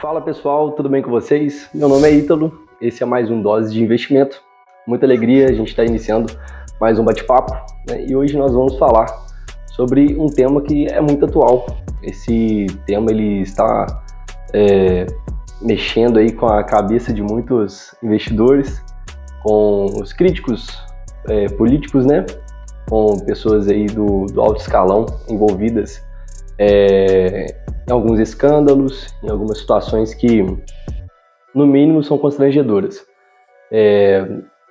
Fala pessoal, tudo bem com vocês? Meu nome é Ítalo, esse é mais um Dose de Investimento. Muita alegria, a gente está iniciando mais um bate-papo, né? E hoje nós vamos falar sobre um tema que é muito atual. Esse tema ele está mexendo aí com a cabeça de muitos investidores, com os críticos políticos, né? Com pessoas aí do alto escalão envolvidas em alguns escândalos, em algumas situações que, no mínimo, são constrangedoras.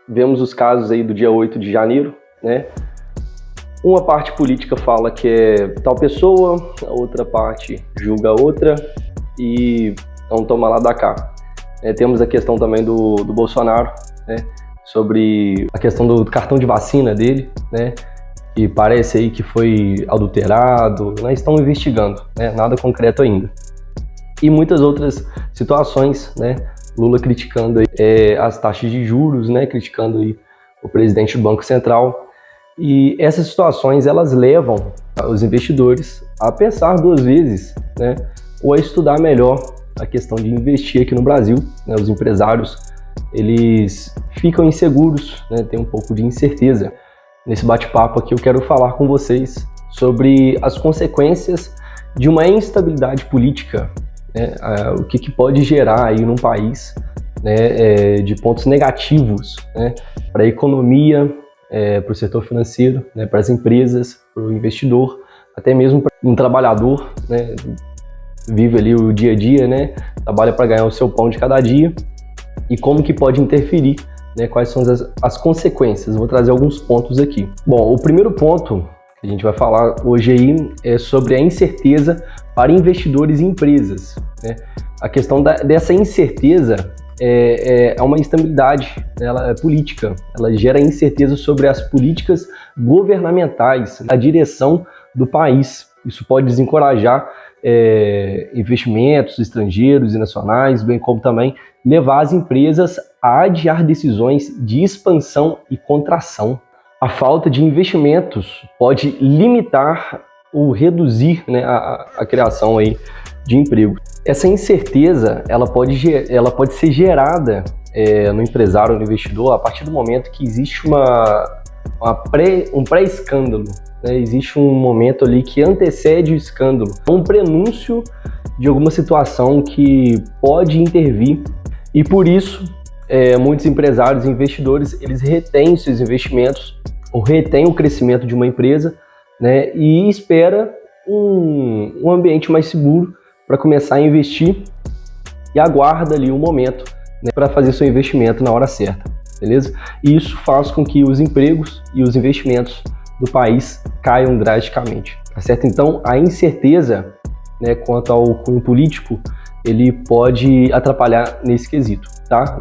Vemos os casos aí do dia 8 de janeiro, né? Uma parte política fala que é tal pessoa, a outra parte julga outra e não toma lá da cá. Temos a questão também do Bolsonaro, né? Sobre a questão do cartão de vacina dele, né? E parece aí que foi adulterado, né? Estão investigando, né? Nada concreto ainda. E muitas outras situações, né? Lula criticando aí, as taxas de juros, né? Criticando aí o presidente do Banco Central. E essas situações, elas levam os investidores a pensar duas vezes, né? Ou a estudar melhor a questão de investir aqui no Brasil, né? Os empresários, eles ficam inseguros, né? Tem um pouco de incerteza. Nesse bate-papo aqui eu quero falar com vocês sobre as consequências de uma instabilidade política, né? O que pode gerar aí num país, né? De pontos negativos, né? Para a economia, para o setor financeiro, né? Para as empresas, para o investidor, até mesmo para um trabalhador, né? Vive ali o dia a dia, né? Trabalha para ganhar o seu pão de cada dia, e como que pode interferir, né, quais são as consequências. Vou trazer alguns pontos aqui. Bom, o primeiro ponto que a gente vai falar hoje aí é sobre a incerteza para investidores e empresas, né? A questão dessa incerteza é uma instabilidade, né? Ela é política, ela gera incerteza sobre as políticas governamentais, a direção do país. Isso pode desencorajar investimentos estrangeiros e nacionais, bem como também levar as empresas a adiar decisões de expansão e contração. A falta de investimentos pode limitar ou reduzir, né, a criação aí de emprego. Essa incerteza ela pode ser gerada no empresário, no investidor, a partir do momento que existe um pré-escândalo, né? Existe um momento ali que antecede o escândalo, um prenúncio de alguma situação que pode intervir, e por isso muitos empresários e investidores eles retêm seus investimentos ou retêm o crescimento de uma empresa, né? E espera um ambiente mais seguro para começar a investir e aguarda ali o momento, né, para fazer seu investimento na hora certa, beleza? E isso faz com que os empregos e os investimentos do país caiam drasticamente, tá certo? Então, a incerteza, né, quanto ao cunho político, ele pode atrapalhar nesse quesito, tá?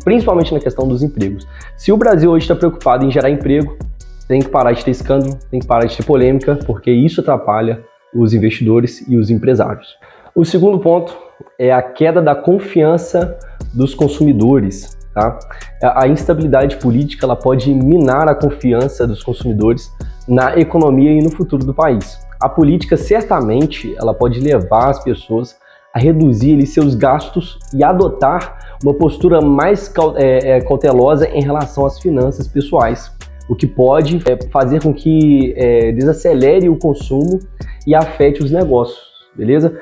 Principalmente na questão dos empregos. Se o Brasil hoje está preocupado em gerar emprego, tem que parar de ter escândalo, tem que parar de ter polêmica, porque isso atrapalha os investidores e os empresários. O segundo ponto é a queda da confiança dos consumidores, tá? A instabilidade política ela pode minar a confiança dos consumidores na economia e no futuro do país. A política certamente ela pode levar as pessoas a reduzir ali seus gastos e adotar uma postura mais cautelosa em relação às finanças pessoais, o que pode fazer com que desacelere o consumo e afete os negócios, beleza?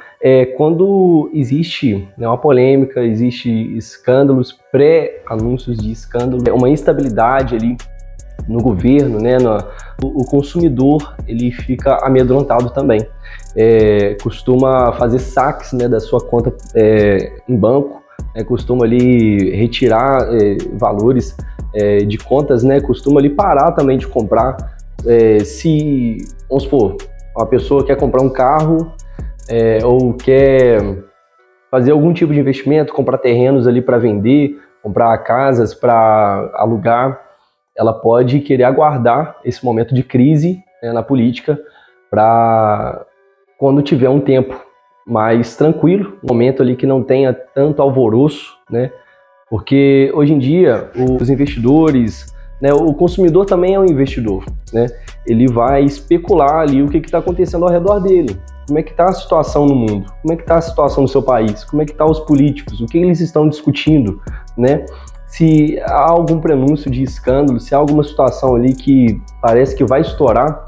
Quando existe, né, uma polêmica, existe escândalos, pré-anúncios de escândalo, uma instabilidade ali no governo, né, o consumidor ele fica amedrontado também. Costuma fazer saques, né, da sua conta em banco, costuma ali retirar valores de contas, né, costuma ali parar também de comprar. Se, vamos supor, uma pessoa quer comprar um carro ou quer fazer algum tipo de investimento, comprar terrenos ali para vender, comprar casas para alugar, ela pode querer aguardar esse momento de crise, né, na política, para quando tiver um tempo mais tranquilo, um momento ali que não tenha tanto alvoroço, né? Porque hoje em dia os investidores, né, o consumidor também é um investidor, né? Ele vai especular ali o que está acontecendo ao redor dele. Como é que está a situação no mundo? Como é que está a situação no seu país? Como é que estão os políticos? O que eles estão discutindo, né? Se há algum prenúncio de escândalo, se há alguma situação ali que parece que vai estourar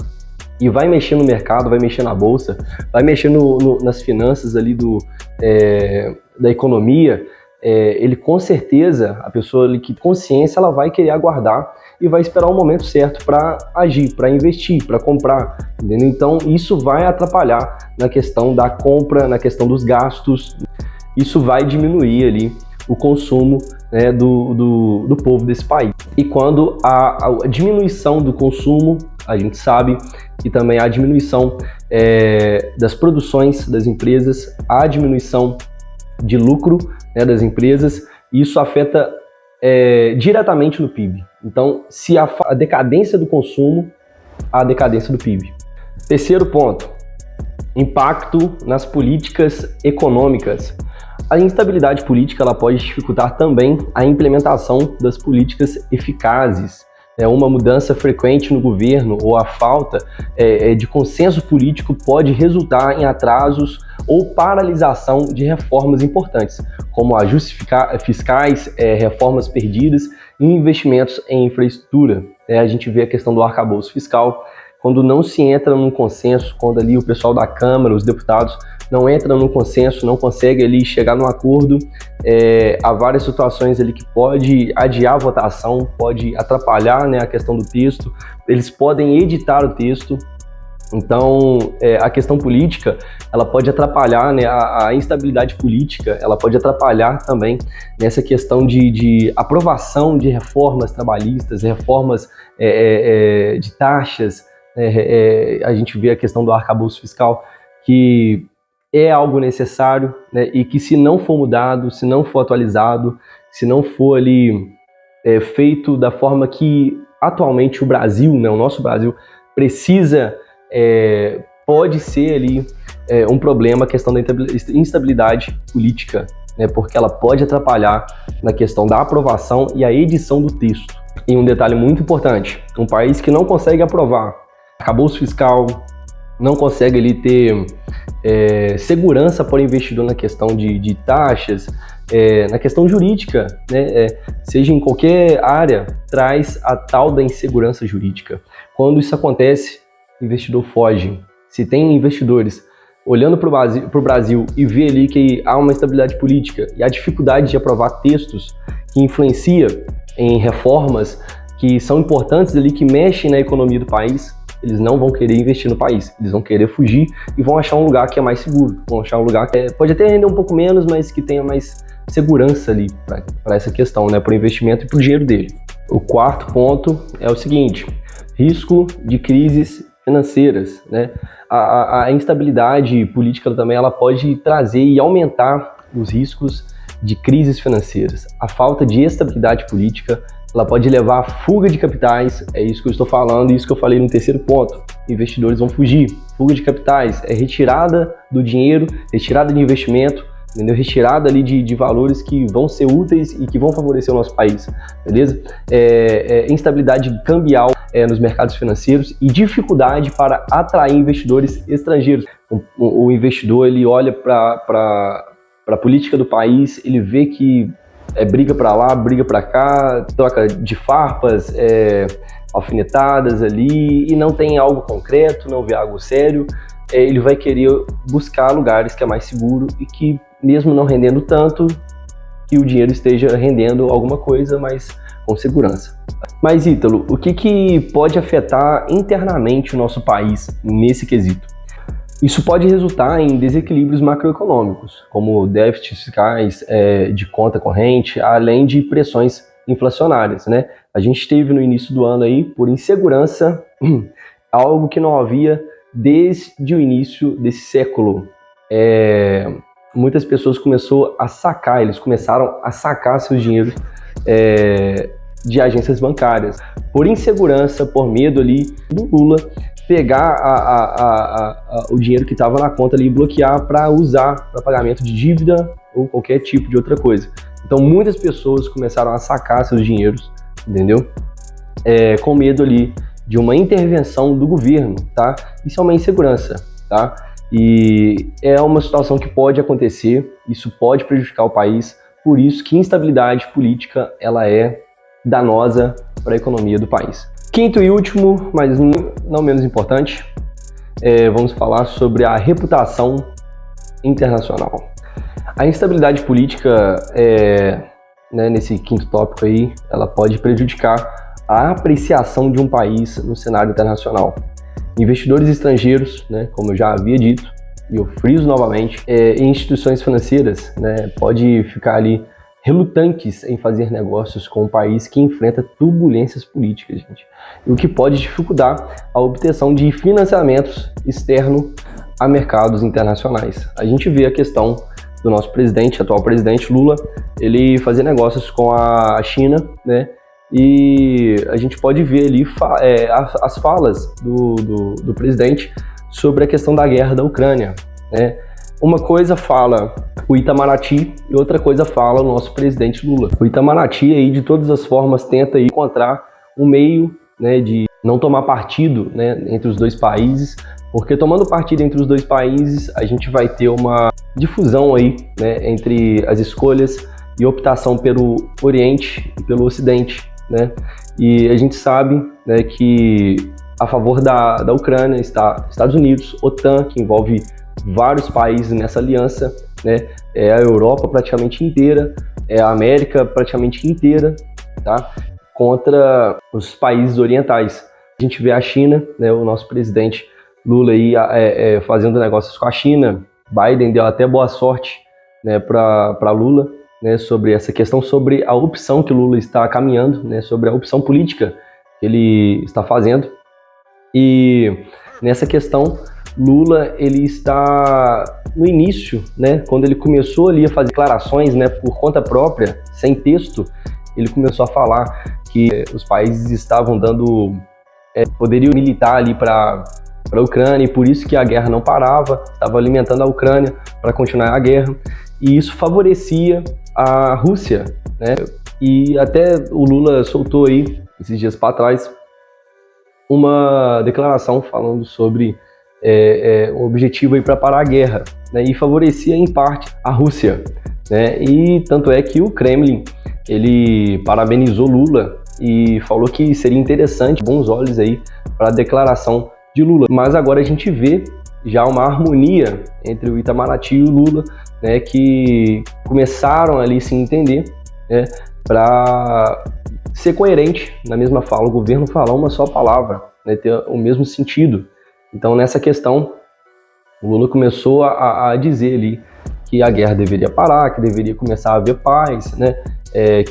e vai mexer no mercado, vai mexer na bolsa, vai mexer nas finanças ali da economia, ele com certeza, a pessoa ali que consciência, ela vai querer aguardar e vai esperar o momento certo para agir, para investir, para comprar, entendeu? Então isso vai atrapalhar na questão da compra, na questão dos gastos, isso vai diminuir ali o consumo, né, do povo desse país. E quando a diminuição do consumo, a gente sabe que também há diminuição das produções das empresas, há diminuição de lucro, né, das empresas, e isso afeta diretamente no PIB. Então, se a decadência do consumo, há a decadência do PIB. Terceiro ponto, impacto nas políticas econômicas. A instabilidade política ela pode dificultar também a implementação das políticas eficazes. Uma mudança frequente no governo ou a falta de consenso político pode resultar em atrasos ou paralisação de reformas importantes, como ajustes fiscais, reformas perdidas e investimentos em infraestrutura. A gente vê a questão do arcabouço fiscal, quando não se entra num consenso, quando ali o pessoal da Câmara, os deputados, não entram num consenso, não consegue ali chegar num acordo, há várias situações ali que pode adiar a votação, pode atrapalhar, né, a questão do texto, eles podem editar o texto. Então, a questão política, ela pode atrapalhar, né, a instabilidade política, ela pode atrapalhar também nessa questão de aprovação de reformas trabalhistas, reformas de taxas. A gente vê a questão do arcabouço fiscal, que é algo necessário, né, e que se não for mudado, se não for atualizado, se não for ali feito da forma que atualmente o Brasil, né, o nosso Brasil, precisa, pode ser ali um problema a questão da instabilidade política, né, porque ela pode atrapalhar na questão da aprovação e a edição do texto. E um detalhe muito importante, um país que não consegue aprovar arcabouço fiscal, não consegue ali ter segurança para o investidor na questão de taxas, na questão jurídica, né, seja em qualquer área, traz a tal da insegurança jurídica. Quando isso acontece, o investidor foge. Se tem investidores olhando para o Brasil e vê ali que há uma instabilidade política e a dificuldade de aprovar textos que influencia em reformas que são importantes ali, que mexem na economia do país, eles não vão querer investir no país, eles vão querer fugir e vão achar um lugar que é mais seguro, vão achar um lugar que pode até render um pouco menos, mas que tenha mais segurança ali para essa questão, né, para o investimento e para o dinheiro dele. O quarto ponto é o seguinte, risco de crises financeiras, né? A instabilidade política também ela pode trazer e aumentar os riscos de crises financeiras. A falta de estabilidade política ela pode levar à fuga de capitais, é isso que eu estou falando, isso que eu falei no terceiro ponto. Investidores vão fugir, fuga de capitais, é retirada do dinheiro, retirada de investimento, entendeu? Retirada ali de valores que vão ser úteis e que vão favorecer o nosso país, beleza? Instabilidade cambial nos mercados financeiros e dificuldade para atrair investidores estrangeiros. O investidor ele olha para a política do país, ele vê que briga para lá, briga para cá, troca de farpas, alfinetadas ali, e não tem algo concreto, não vê algo sério, ele vai querer buscar lugares que é mais seguro e que, mesmo não rendendo tanto, que o dinheiro esteja rendendo alguma coisa, mas com segurança. Mas, Ítalo, o que pode afetar internamente o nosso país nesse quesito? Isso pode resultar em desequilíbrios macroeconômicos, como déficits fiscais de conta corrente, além de pressões inflacionárias, né? A gente teve no início do ano aí, por insegurança, algo que não havia desde o início desse século. Muitas pessoas eles começaram a sacar seus dinheiros de agências bancárias. Por insegurança, por medo ali do Lula, pegar o dinheiro que estava na conta ali e bloquear para usar para pagamento de dívida ou qualquer tipo de outra coisa. Então muitas pessoas começaram a sacar seus dinheiros, entendeu? Com medo ali de uma intervenção do governo, tá? Isso é uma insegurança, tá? E é uma situação que pode acontecer, isso pode prejudicar o país, por isso que instabilidade política ela é danosa para a economia do país. Quinto e último, mas não menos importante, vamos falar sobre a reputação internacional. A instabilidade política, nesse quinto tópico aí, ela pode prejudicar a apreciação de um país no cenário internacional. Investidores estrangeiros, como eu já havia dito, e eu friso novamente, e instituições financeiras, pode ficar ali relutantes em fazer negócios com um país que enfrenta turbulências políticas, gente. O que pode dificultar a obtenção de financiamentos externos a mercados internacionais. A gente vê a questão do nosso atual presidente Lula, ele fazer negócios com a China, e a gente pode ver ali as falas do presidente sobre a questão da guerra da Ucrânia. Uma coisa fala o Itamaraty e outra coisa fala o nosso presidente Lula. O Itamaraty aí de todas as formas tenta aí encontrar um meio de não tomar partido entre os dois países, porque tomando partido entre os dois países a gente vai ter uma difusão aí entre as escolhas e optação pelo Oriente e pelo Ocidente. E a gente sabe que a favor da Ucrânia está Estados Unidos, OTAN, que envolve vários países nessa aliança, é a Europa praticamente inteira, é a América praticamente inteira, tá? Contra os países orientais. A gente vê a China, o nosso presidente Lula aí fazendo negócios com a China. Biden deu até boa sorte para Lula, sobre essa questão, sobre a opção que Lula está caminhando, sobre a opção política que ele está fazendo. E nessa questão, Lula ele está no início, quando ele começou ali a fazer declarações por conta própria, sem texto, ele começou a falar que os países estavam dando poderio militar ali para a Ucrânia, e por isso que a guerra não parava, estava alimentando a Ucrânia para continuar a guerra, e isso favorecia a Rússia, E até o Lula soltou aí, esses dias para trás, uma declaração falando sobre o objetivo aí para parar a guerra, e favorecia em parte a Rússia, E tanto é que o Kremlin ele parabenizou Lula e falou que seria interessante, bons olhos aí para a declaração de Lula. Mas agora a gente vê já uma harmonia entre o Itamaraty e o Lula, que começaram ali a se entender, para ser coerente na mesma fala, o governo falar uma só palavra, ter o mesmo sentido. Então nessa questão, o Lula começou a dizer ali que a guerra deveria parar, que deveria começar a haver paz,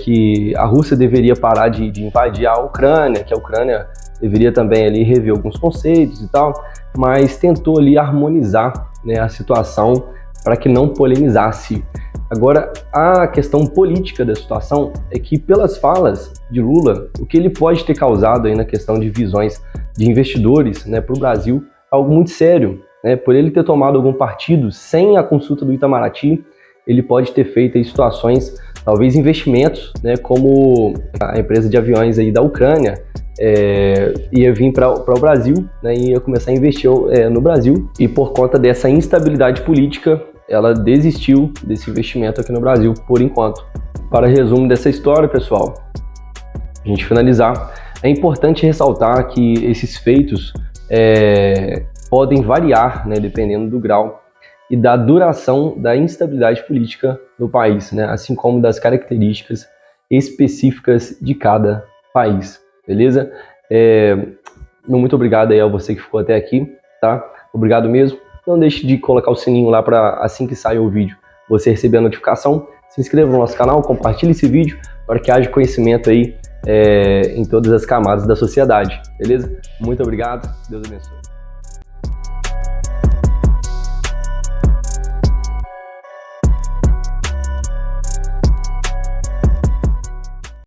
que a Rússia deveria parar de invadir a Ucrânia, que a Ucrânia deveria também ali rever alguns conceitos e tal, mas tentou ali harmonizar a situação para que não polemizasse. Agora, a questão política da situação é que, pelas falas de Lula, o que ele pode ter causado aí na questão de visões de investidores para o Brasil é algo muito sério. Por ele ter tomado algum partido sem a consulta do Itamaraty, ele pode ter feito aí situações, talvez investimentos, como a empresa de aviões aí da Ucrânia, ia vir para o Brasil, e ia começar a investir no Brasil, e por conta dessa instabilidade política, ela desistiu desse investimento aqui no Brasil, por enquanto. Para resumo dessa história, pessoal, a gente finalizar, é importante ressaltar que esses feitos podem variar, dependendo do grau e da duração da instabilidade política no país, assim como das características específicas de cada país, beleza? Muito obrigado aí a você que ficou até aqui, tá? Obrigado mesmo. Não deixe de colocar o sininho lá para assim que sair o vídeo você receber a notificação. Se inscreva no nosso canal, compartilhe esse vídeo para que haja conhecimento aí em todas as camadas da sociedade, beleza? Muito obrigado, Deus abençoe.